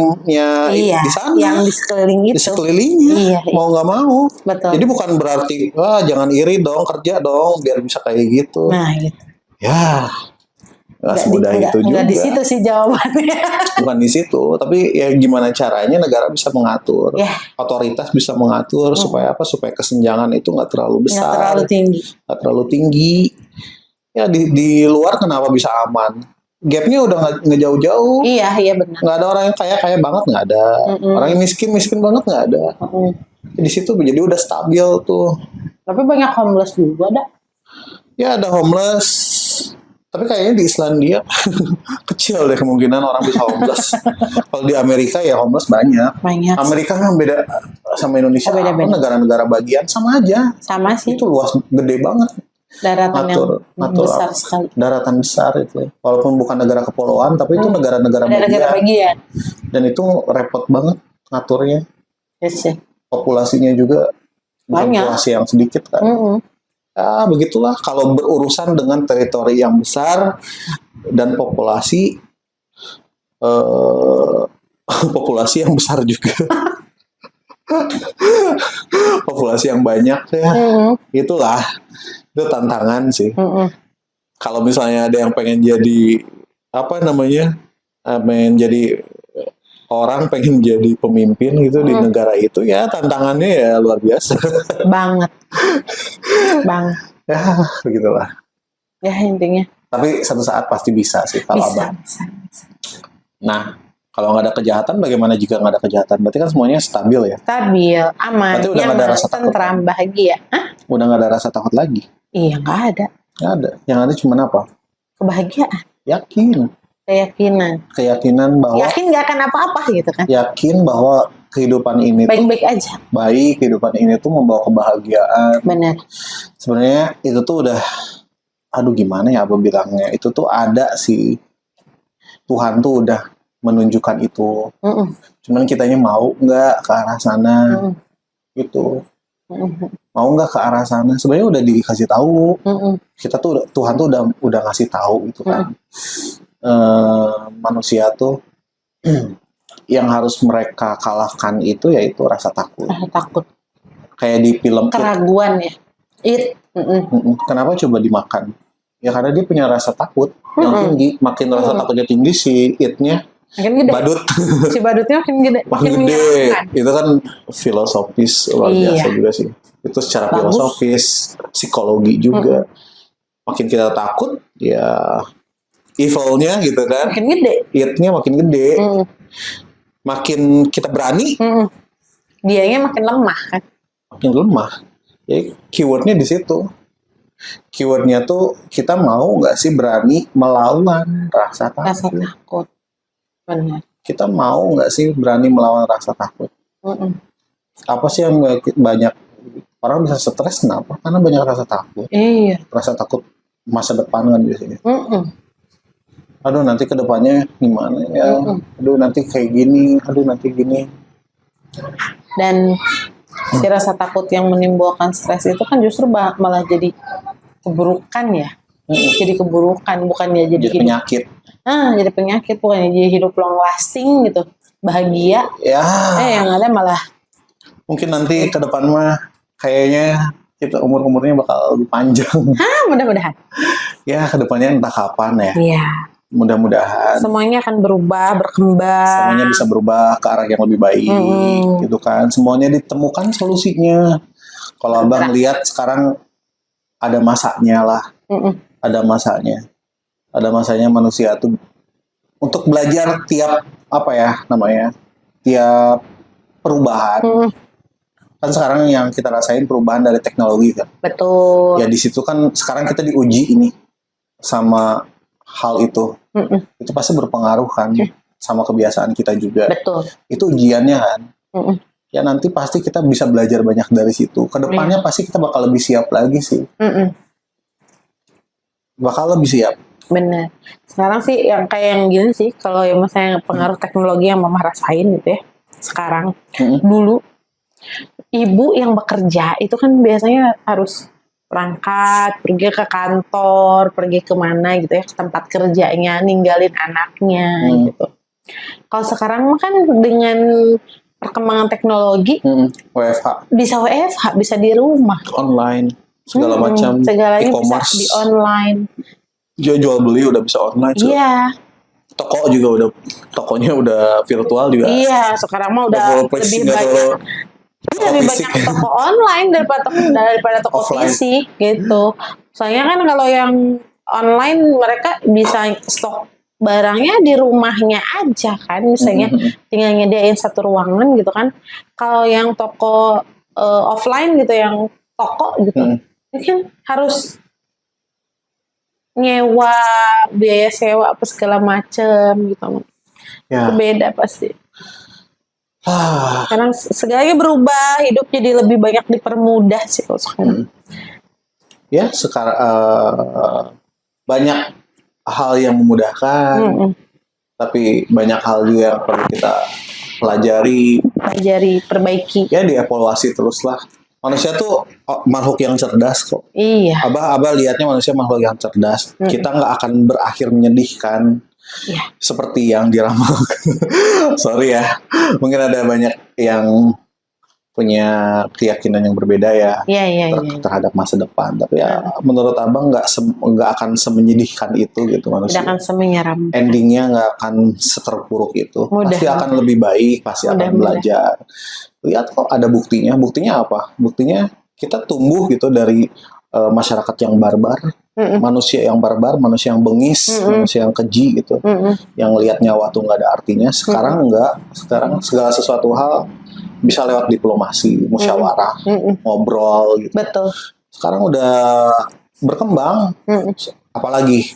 ekosistemnya Iya, di sana, yang di sekeliling di itu. sekelilingnya, Iya. mau nggak mau. Betul. Jadi bukan berarti jangan iri dong, kerja dong biar bisa kayak gitu. Nah, gitu. Ya, nggak semudah itu juga. Nggak di situ sih jawabannya. Bukan di situ, tapi ya gimana caranya negara bisa mengatur, otoritas bisa mengatur supaya apa? Supaya kesenjangan itu nggak terlalu besar, nggak terlalu tinggi. Nggak terlalu tinggi. Ya di luar kenapa bisa aman? Gapnya udah nggak jauh-jauh. Iya benar. Nggak ada orang yang kaya banget, nggak ada. Orang yang miskin banget nggak ada. Di situ jadi udah stabil tuh. Tapi banyak homeless juga ada. Ya ada homeless. Tapi kayaknya di Islandia kecil deh kemungkinan orang bisa homeless. Kalau di Amerika ya homeless banyak. Amerika kan beda sama Indonesia. Beda-beda. Negara-negara bagian sama aja. Sama sih. Itu luas, gede banget. Daratan yang besar sekali. Daratan besar itu. Walaupun bukan negara kepulauan, tapi itu negara-negara bagian. Dan itu repot banget ngaturnya. Yes, sih. Populasinya juga banyak. Populasi yang sedikit kan. Ya, begitulah kalau berurusan dengan teritori yang besar dan populasi populasi yang besar juga. Populasi yang banyak ya. Itulah itu tantangan sih. Kalau misalnya ada yang pengen jadi pengen jadi orang, pengen jadi pemimpin gitu di negara itu, ya tantangannya ya luar biasa. Banget. Ya begitulah. Ya intinya. Tapi satu saat pasti bisa sih kalau Abang. Bisa. Nah, kalau nggak ada kejahatan, bagaimana jika nggak ada kejahatan? Berarti kan semuanya stabil ya? Stabil, aman, berarti udah nggak ada rasa tentram, bahagia. Udah nggak ada rasa takut lagi? Iya, nggak ada. Nggak ada. Yang ada cuma apa? Kebahagiaan. Keyakinan bahwa yakin nggak akan apa-apa gitu kan. Yakin bahwa kehidupan ini baik-baik aja. Baik, kehidupan ini tuh membawa kebahagiaan. Benar. Sebenarnya itu tuh udah, gimana ya Abang bilangnya, itu tuh ada sih. Tuhan tuh udah menunjukkan itu. Cuman kitanya mau nggak ke arah sana. Gitu. Mau nggak ke arah sana? Sebenarnya udah dikasih tahu. Kita tuh Tuhan tuh udah ngasih tahu gitu kan. Manusia tuh yang harus mereka kalahkan itu yaitu rasa takut. Kayak di film keraguan ya. Kenapa coba dimakan? Ya karena dia punya rasa takut yang tinggi. Makin rasa takutnya tinggi, si it-nya makin gede. Badut. Si badutnya makin gede. Makin gede. Itu kan filosofis luar biasa juga sih. Itu secara filosofis, psikologi juga. Makin kita takut, ya evil-nya gitu kan. Makin gede. It-nya makin gede. Makin kita berani, dianya makin lemah kan. Makin lemah. Jadi keywordnya di situ. Keywordnya tuh kita mau nggak sih berani melawan rasa takut. Rasa takut. Benar. Kita mau nggak sih berani melawan rasa takut. Apa sih yang banyak orang bisa stres? Kenapa? Karena banyak rasa takut. Iya. Rasa takut masa depan kan biasanya. Aduh nanti kedepannya gimana ya. Aduh nanti kayak gini. Aduh nanti gini. Dan si rasa takut yang menimbulkan stres itu kan justru malah jadi keburukan ya. Jadi keburukan, bukannya jadi penyakit. Jadi penyakit, bukannya jadi hidup long lasting gitu. Bahagia. Ya. Yang ada malah. Mungkin nanti ke depan mah kayaknya kita umurnya bakal lebih panjang. Mudah-mudahan. Ya ke depannya entah kapan ya. Iya. Mudah-mudahan semuanya akan berubah, berkembang. Semuanya bisa berubah ke arah yang lebih baik, gitu kan. Semuanya ditemukan solusinya. Kalau Abang lihat sekarang ada masanya lah, ada masanya manusia tuh untuk belajar tiap tiap perubahan. Kan sekarang yang kita rasain perubahan dari teknologi kan. Betul. Ya di situ kan sekarang kita diuji ini sama hal itu. Itu pasti berpengaruh kan sama kebiasaan kita juga. Betul. Itu ujiannya kan. Ya nanti pasti kita bisa belajar banyak dari situ. Kedepannya pasti kita bakal lebih siap lagi sih. Bakal lebih siap. Bener. Sekarang sih yang kayak yang gini sih, kalau yang misalnya pengaruh teknologi yang mama rasain gitu ya. Sekarang, dulu ibu yang bekerja itu kan biasanya harus berangkat, pergi ke kantor, pergi kemana gitu ya, ke tempat kerjanya, ninggalin anaknya gitu. Kalau sekarang mah kan dengan perkembangan teknologi WFH, bisa WFH, bisa di rumah, online, segala macam, segalanya bisa e-commerce, di online. jual beli udah bisa online. Iya. Toko juga udah, tokonya udah virtual juga. Iya, sekarang mah udah lebih banyak toko online daripada toko fisik gitu. Soalnya kan kalau yang online mereka bisa stok barangnya di rumahnya aja kan, misalnya tinggal nyediain satu ruangan gitu kan. Kalau yang toko offline gitu, yang toko gitu, ini kan harus nyewa, biaya sewa apa segala macem gitu. Ya. Itu beda pasti. Sekarang segalanya berubah, hidup jadi lebih banyak dipermudah sih kalau sekarang. Ya, sekarang banyak hal yang memudahkan, tapi banyak hal juga yang perlu kita pelajari, perbaiki. Ya, dievaluasi terus lah. Manusia tuh makhluk yang cerdas kok. Iya. Abah lihatnya manusia makhluk yang cerdas. Kita nggak akan berakhir menyedihkan. Iya. Seperti yang diramalkan. Sorry ya, mungkin ada banyak yang punya keyakinan yang berbeda ya, terhadap masa depan. Tapi ya menurut abang nggak akan semenyedihkan itu gitu manusia. Tidak akan semenyeramkan. Endingnya nggak akan seterpuruk itu. Pasti akan lebih baik, pasti akan belajar. Lihat kok ada buktinya. Buktinya apa? Buktinya kita tumbuh gitu dari masyarakat yang barbar, manusia yang barbar, manusia yang bengis, manusia yang keji gitu, yang lihat nyawa tuh nggak ada artinya. Sekarang enggak. Sekarang segala sesuatu hal bisa lewat diplomasi, musyawarah, ngobrol gitu. Betul. Sekarang udah berkembang. Apalagi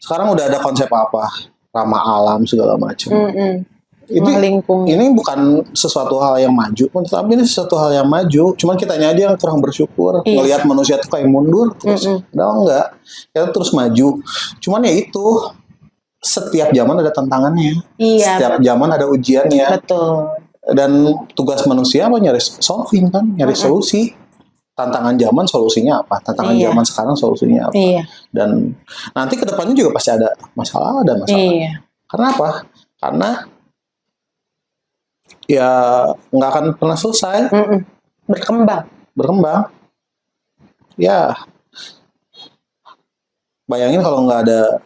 sekarang udah ada konsep apa? Ramah alam segala macam. Ini bukan sesuatu hal yang maju, tapi ini sesuatu hal yang maju. Cuman kitanya aja yang kurang bersyukur. Ngelihat manusia tuh kayak mundur terus. Enggak. Kita terus maju. Cuman ya itu, setiap zaman ada tantangannya. Iya. Setiap zaman ada ujiannya. Betul. Dan tugas manusia apa? Nyari solving kan, nyari solusi. Tantangan zaman solusinya apa? Tantangan zaman sekarang solusinya apa? Iya. Dan nanti kedepannya juga pasti ada masalah. Iya. Karena apa? Karena ya nggak akan pernah selesai. Berkembang. Ya, bayangin kalau nggak ada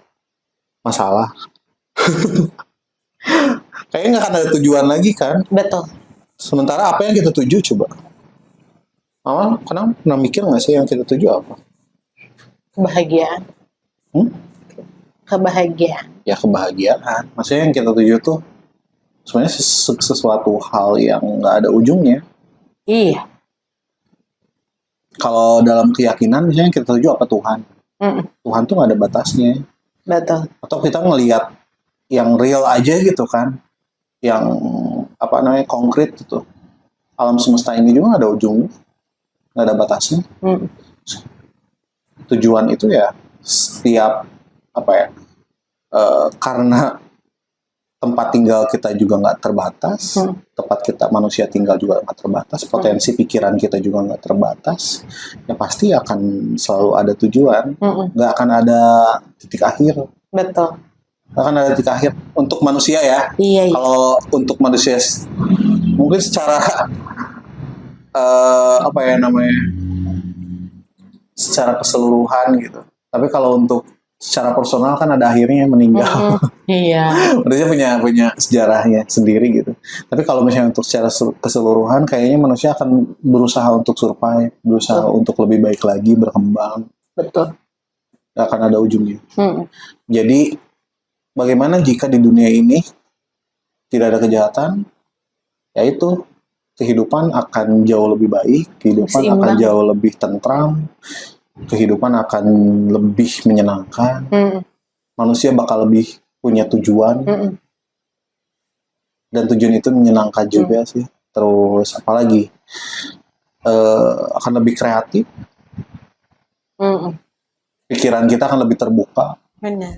masalah. Kayaknya nggak akan ada tujuan lagi kan? Betul. Sementara apa yang kita tuju coba? Mama, pernah mikir nggak sih yang kita tuju apa? Kebahagiaan. Kebahagiaan. Ya kebahagiaan. Maksudnya yang kita tuju tuh sebenarnya sesuatu hal yang nggak ada ujungnya. Iya. Kalau dalam keyakinan misalnya kita tuju apa? Tuhan. Tuhan tuh nggak ada batasnya. Betul. Atau kita ngelihat yang real aja gitu kan, yang konkret gitu. Alam semesta ini juga nggak ada ujungnya, nggak ada batasnya. Tujuan itu ya setiap karena tempat tinggal kita juga nggak terbatas, tempat kita manusia tinggal juga nggak terbatas, potensi pikiran kita juga nggak terbatas, ya pasti akan selalu ada tujuan, nggak akan ada titik akhir. Betul. Nggak akan ada titik akhir untuk manusia ya. Iya. Kalau untuk manusia mungkin secara secara keseluruhan gitu. Tapi kalau untuk secara personal kan ada akhirnya meninggal. Iya. Manusia punya sejarahnya sendiri gitu. Tapi kalau misalnya untuk secara keseluruhan, kayaknya manusia akan berusaha untuk survive, berusaha untuk lebih baik lagi, berkembang. Betul. Gak akan ada ujungnya. Jadi bagaimana jika di dunia ini tidak ada kejahatan? Yaitu kehidupan akan jauh lebih baik, kehidupan akan jauh lebih tentram, kehidupan akan lebih menyenangkan, manusia bakal lebih punya tujuan, dan tujuan itu menyenangkan juga sih. Terus apalagi akan lebih kreatif, pikiran kita akan lebih terbuka. Benar.